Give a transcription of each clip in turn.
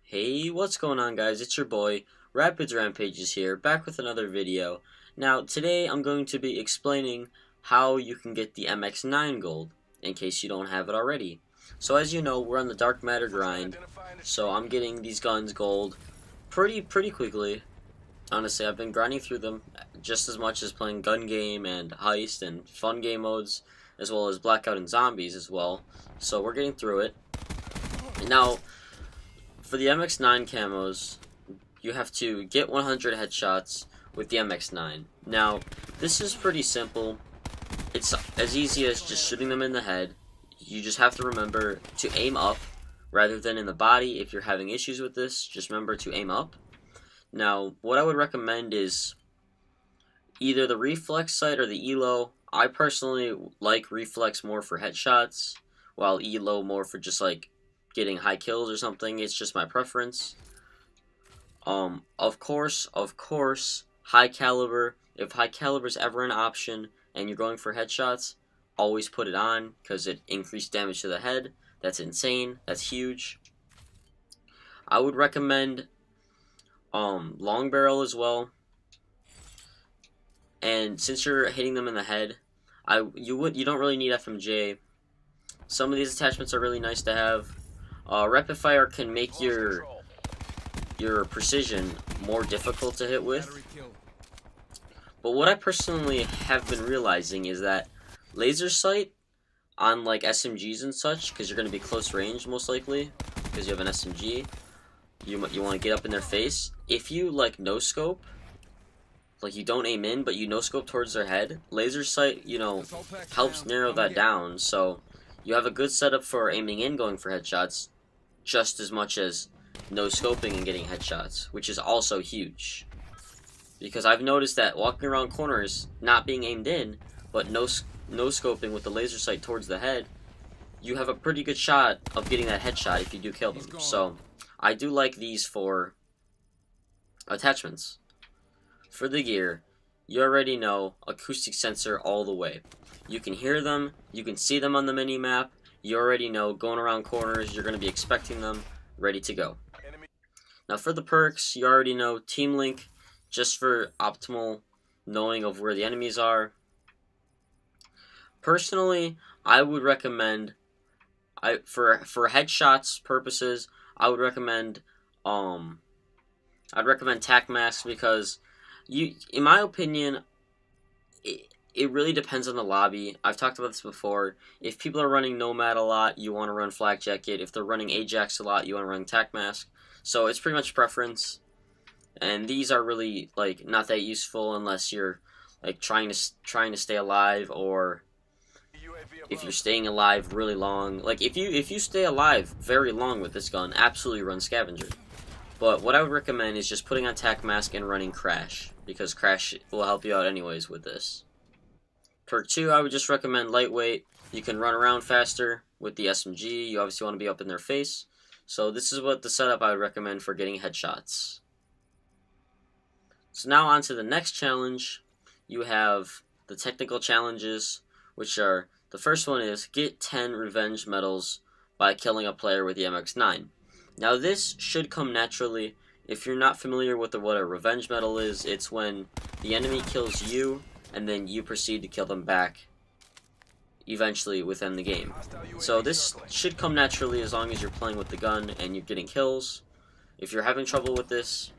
Hey, what's going on, guys? It's your boy, RapidZ RampageZ here, back with another video. Now, today I'm going to be explaining how you can get the MX9 gold, in case you don't have it already. So as you know, we're on the dark matter grind, so I'm getting these guns gold pretty quickly. Honestly, I've been grinding through them just as much as playing gun game and heist and fun game modes, as well as blackout and zombies as well. So we're getting through it. Now, for the MX9 camos, you have to get 100 headshots with the MX9. Now, this is pretty simple. It's as easy as just shooting them in the head. You just have to remember to aim up rather than in the body. If you're having issues with this, just remember to aim up. Now, what I would recommend is either the reflex sight or the elo. I personally like reflex more for headshots, while elo more for just like getting high kills or something. It's just my preference. Of course, high caliber. If high caliber is ever an option and you're going for headshots, always put it on because it increased damage to the head. That's insane. That's huge. I would recommend long barrel as well. And since you're hitting them in the head, you don't really need FMJ. Some of these attachments are really nice to have. Rapid fire can make your precision more difficult to hit with. But what I personally have been realizing is that laser sight on like SMGs and such, because you're going to be close range most likely, because you have an SMG, you want to get up in their face. If you like no scope, like you don't aim in, but you no scope towards their head, laser sight, helps narrow that down. So you have a good setup for aiming in, going for headshots, just as much as no scoping and getting headshots, which is also huge. Because I've noticed that walking around corners, not being aimed in, but no scoping with the laser sight towards the head, you have a pretty good shot of getting that headshot if you do kill them. So I do like these for attachments. For the gear, you already know acoustic sensor all the way. You can hear them, you can see them on the mini map. You already know going around corners, you're going to be expecting them, ready to go. Now for the perks, you already know Team Link, just for optimal knowing of where the enemies are. Personally, I would recommend, for headshots purposes, I would recommend tac mask, because in my opinion, it really depends on the lobby. I've talked about this before. If people are running Nomad a lot, you want to run Flak Jacket. If they're running Ajax a lot, you want to run Tac Mask. So it's pretty much preference. And these are really like not that useful unless you're like trying to stay alive, or if you're staying alive really long. Like if you stay alive very long with this gun, absolutely run Scavenger. But what I would recommend is just putting on Tac Mask and running Crash, because Crash will help you out anyways with this. Perk 2, I would just recommend lightweight. You can run around faster with the SMG. You obviously want to be up in their face. So this is what the setup I would recommend for getting headshots. So now on to the next challenge. You have the technical challenges, which are, the first one is get 10 revenge medals by killing a player with the MX9. Now this should come naturally. If you're not familiar with what a revenge medal is, it's when the enemy kills you and then you proceed to kill them back eventually within the game. So this should come naturally as long as you're playing with the gun and you're getting kills. If you're having trouble with this,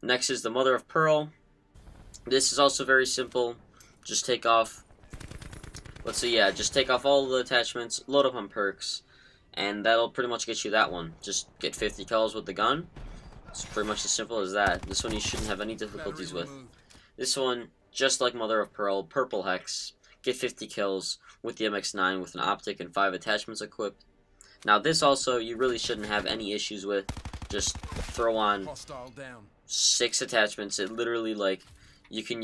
next is the Mother of Pearl. This is also very simple. Just take off, just take off all the attachments, load up on perks, and that'll pretty much get you that one. Just get 50 kills with the gun. It's pretty much as simple as that. This one you shouldn't have any difficulties with. This one, just like Mother of Pearl, Purple Hex, get 50 kills with the MX9 with an optic and 5 attachments equipped. Now this also, you really shouldn't have any issues with. Just throw on 6 attachments. It literally, like, you can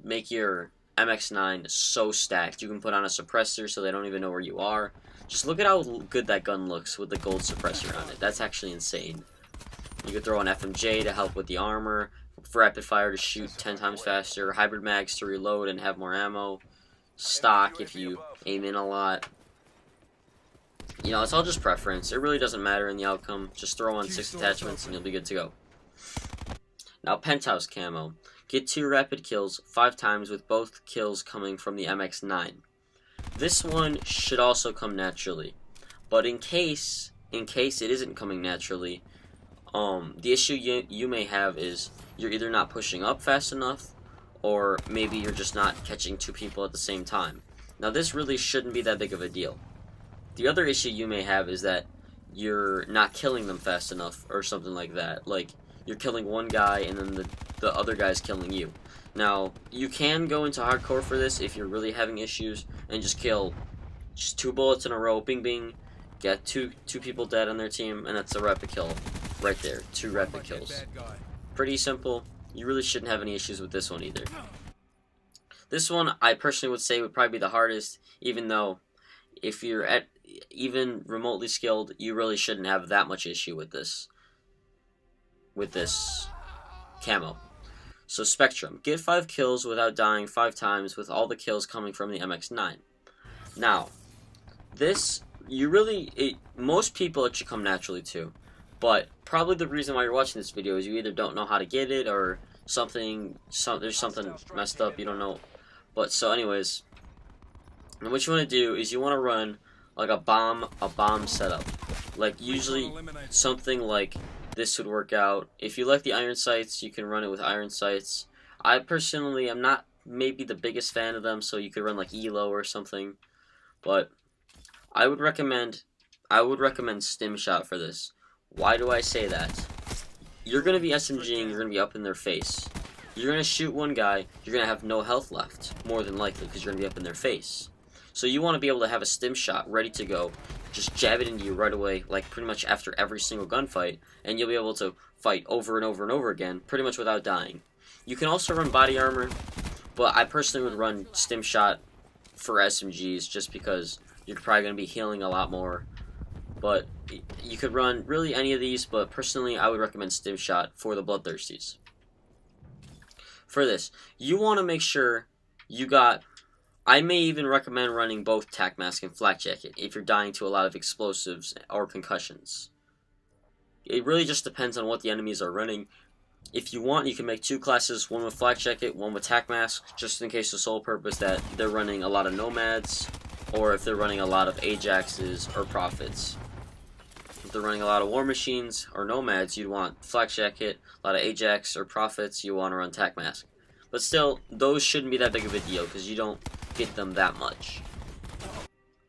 make your MX9 so stacked. You can put on a suppressor so they don't even know where you are. Just look at how good that gun looks with the gold suppressor on it. That's actually insane. You could throw an FMJ to help with the armor, for rapid fire to shoot 10 times faster, hybrid mags to reload and have more ammo, stock if you aim in a lot. You know, it's all just preference. It really doesn't matter in the outcome. Just throw on 6 attachments and you'll be good to go. Now, Penthouse Camo. Get 2 rapid kills 5 times with both kills coming from the MX9. This one should also come naturally. But in case it isn't coming naturally, the issue you may have is you're either not pushing up fast enough, or maybe you're just not catching 2 people at the same time. Now, this really shouldn't be that big of a deal. The other issue you may have is that you're not killing them fast enough or something like that. Like, you're killing one guy and then the other guy's killing you. Now, you can go into hardcore for this if you're really having issues and just kill just 2 bullets in a row, bing bing, get two people dead on their team, and that's a rapid kill right there. 2 rapid kills. Pretty simple. You really shouldn't have any issues with this one either. This one, I personally would say, would probably be the hardest, even though if you're even remotely skilled, you really shouldn't have that much issue with this camo. So Spectrum, get 5 kills without dying 5 times with all the kills coming from the MX9. Now, this, most people it should come naturally to, but probably the reason why you're watching this video is you either don't know how to get it or there's something messed up, you don't know. But so anyways, and what you want to do is you want to run like a bomb setup. Like usually something like this would work out. If you like the iron sights, you can run it with iron sights. I personally am not maybe the biggest fan of them, so you could run like ELO or something. But I would recommend Stim Shot for this. Why do I say that? You're going to be SMGing, you're going to be up in their face. You're going to shoot one guy, you're going to have no health left, more than likely, because you're going to be up in their face. So you want to be able to have a Stim Shot ready to go, just jab it into you right away, like pretty much after every single gunfight, and you'll be able to fight over and over and over again, pretty much without dying. You can also run body armor, but I personally would run Stim Shot for SMGs, just because you're probably going to be healing a lot more. But you could run really any of these, but personally I would recommend Stim Shot for the Bloodthirsties. For this, you want to make sure you got, I may even recommend running both Tac Mask and Flak Jacket if you're dying to a lot of explosives or concussions. It really just depends on what the enemies are running. If you want, you can make 2 classes, one with Flak Jacket, one with Tac Mask, just in case the sole purpose that they're running a lot of Nomads, or if they're running a lot of Ajaxes or Prophets. If they're running a lot of War Machines or Nomads, you'd want Flak Jacket. A lot of Ajax or Prophets, you want to run Tac Mask. But still, those shouldn't be that big of a deal, because you don't get them that much.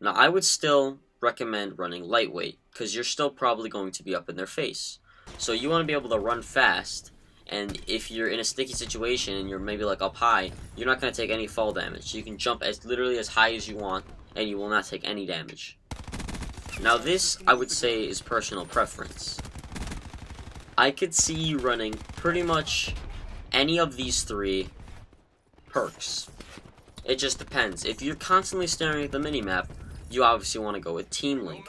Now, I would still recommend running Lightweight, because you're still probably going to be up in their face. So you want to be able to run fast, and if you're in a sticky situation and you're maybe like up high, you're not going to take any fall damage. You can jump literally as high as you want, and you will not take any damage. Now this, I would say, is personal preference. I could see you running pretty much any of these 3 perks. It just depends. If you're constantly staring at the minimap, you obviously want to go with Team Link.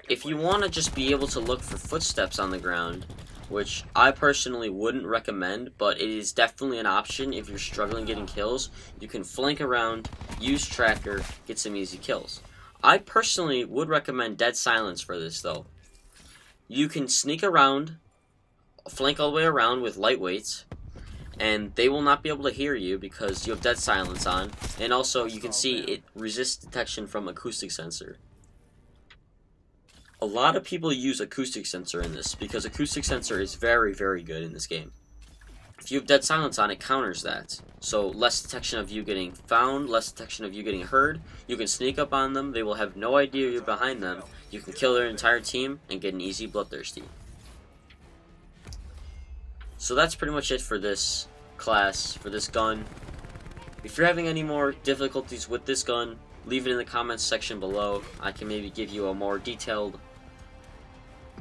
If you want to just be able to look for footsteps on the ground, which I personally wouldn't recommend, but it is definitely an option if you're struggling getting kills, you can flank around, use Tracker, get some easy kills. I personally would recommend Dead Silence for this, though. You can sneak around, flank all the way around with lightweights, and they will not be able to hear you because you have Dead Silence on, and also you can see it resists detection from acoustic sensor. A lot of people use acoustic sensor in this because acoustic sensor is very, very good in this game. If you have Dead Silence on, it counters that. So less detection of you getting found, less detection of you getting heard. You can sneak up on them, they will have no idea you're behind them. You can kill their entire team and get an easy Bloodthirsty. So that's pretty much it for this class, for this gun. If you're having any more difficulties with this gun, leave it in the comments section below. I can maybe give you a more detailed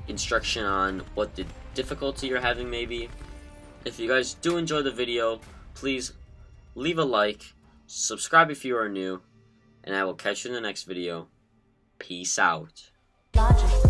instruction on what the difficulty you're having maybe. If you guys do enjoy the video, please leave a like, subscribe if you are new, and I will catch you in the next video. Peace out. Logic.